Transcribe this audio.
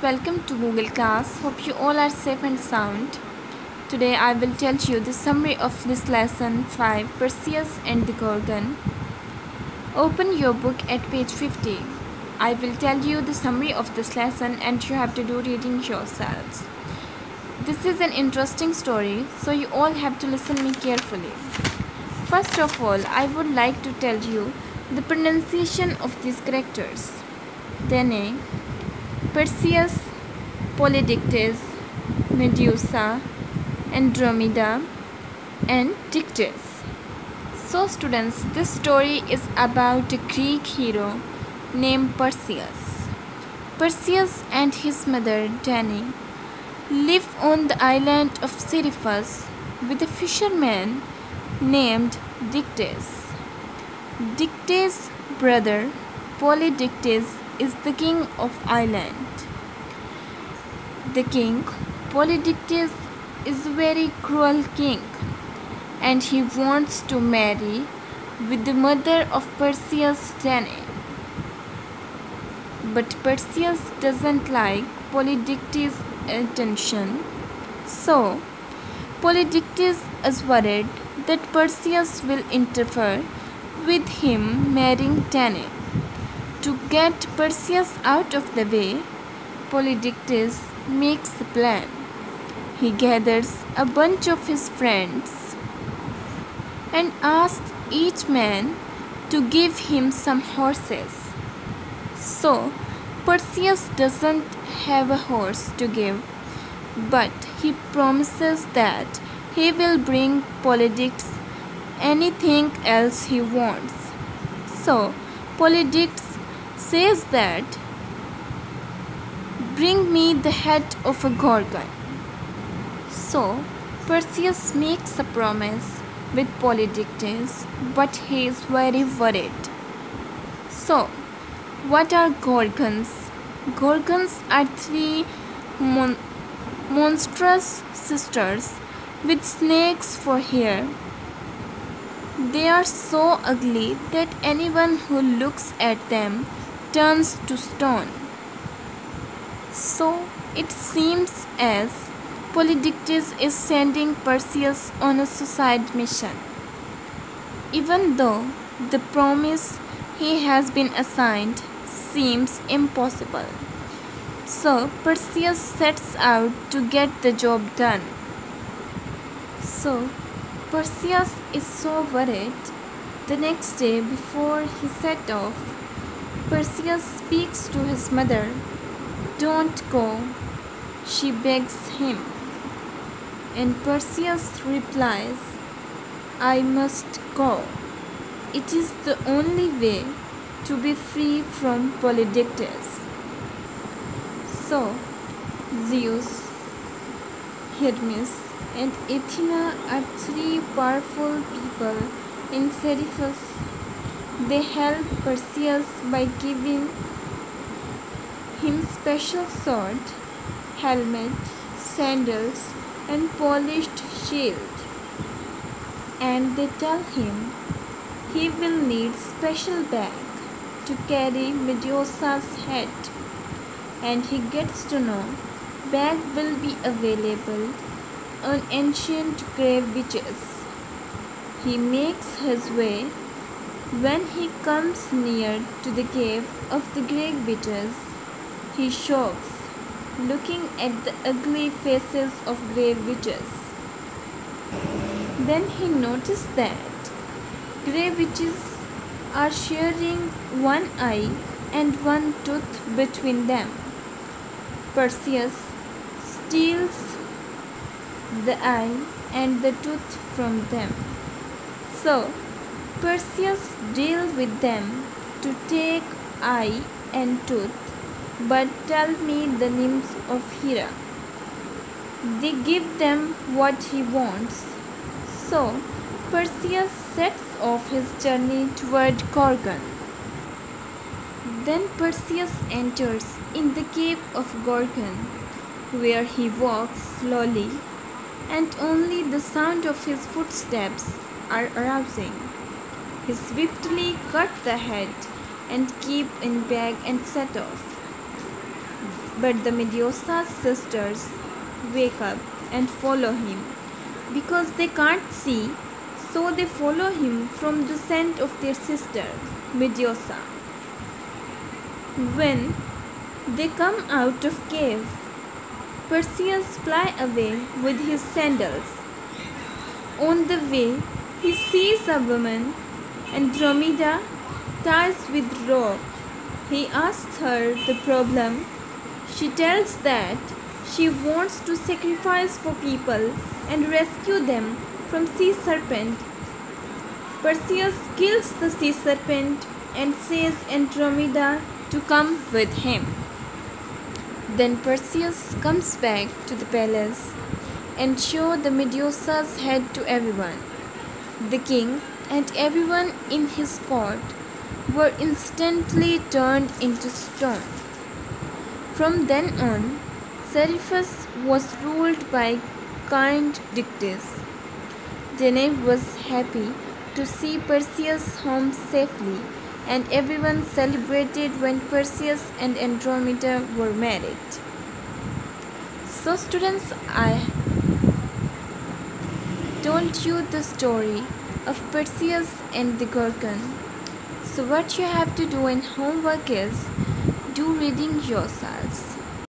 welcome to Google Class. Hope you all are safe and sound. Today I will tell you the summary of this lesson 5, Perseus and the Gorgon. Open your book at page 50. I will tell you the summary of this lesson and you have to do reading yourselves. This is an interesting story, so you all have to listen me carefully. First of all, I would like to tell you the pronunciation of these characters. Danae, Perseus, Polydectes, Medusa, Andromeda, and Dictys. So students, this story is about a Greek hero named Perseus. Perseus and his mother Danae live on the island of Seriphus with a fisherman named Dictys. Dictys' brother Polydectes is the king of island. The king Polydectes is a very cruel king and he wants to marry with the mother of Perseus, Danae. But Perseus doesn't like Polydectes' attention, so Polydectes is worried that Perseus will interfere with him marrying Danae. To get Perseus out of the way, Polydectes makes a plan. He gathers a bunch of his friends and asks each man to give him some horses. So, Perseus doesn't have a horse to give, but he promises that he will bring Polydectes anything else he wants. So, Polydectes says that, "Bring me the head of a gorgon." So, Perseus makes a promise with Polydectes, but he is very worried. So, what are gorgons? Gorgons are three monstrous sisters with snakes for hair. They are so ugly that anyone who looks at them turns to stone. So it seems as Polydectes is sending Perseus on a suicide mission. Even though the promise he has been assigned seems impossible. So Perseus sets out to get the job done. So Perseus is so worried. The next day before he set off, Perseus speaks to his mother. "Don't go," she begs him. And Perseus replies, "I must go. It is the only way to be free from Polydectes." So Zeus, Hermes, and Athena are three powerful people in Seriphus. They help Perseus by giving him special sword, helmet, sandals, and polished shield. And they tell him he will need special bag to carry Medusa's head. And he gets to know bag will be available on ancient grave witches. He makes his way. When he comes near to the cave of the grave witches, he shocks, looking at the ugly faces of grave witches. Then he noticed that grave witches are sharing one eye and one tooth between them. Perseus steals the eye and the tooth from them. So Perseus deals with them to take eye and tooth, but tell me the names of Hera. They give them what he wants. So Perseus sets off his journey toward Gorgon. Then Perseus enters in the cave of Gorgon, where he walks slowly, and only the sound of his footsteps are arousing. He swiftly cut the head and keep in bag and set off. But the Medusa's sisters wake up and follow him. Because they can't see, so they follow him from the scent of their sister, Medusa. When they come out of cave, Perseus fly away with his sandals. On the way, he sees a woman, Andromeda, tied with rope. He asks her the problem. She tells that she wants to sacrifice for people and rescue them from sea serpent. Perseus kills the sea serpent and says Andromeda to come with him. Then Perseus comes back to the palace and shows the Medusa's head to everyone. The king and everyone in his court were instantly turned into stone. From then on, Seriphus was ruled by kind Dictys. Danae was happy to see Perseus home safely, and everyone celebrated when Perseus and Andromeda were married. So students, I told you the story of Perseus and the Gorgon. So what you have to do in homework is do reading yourselves.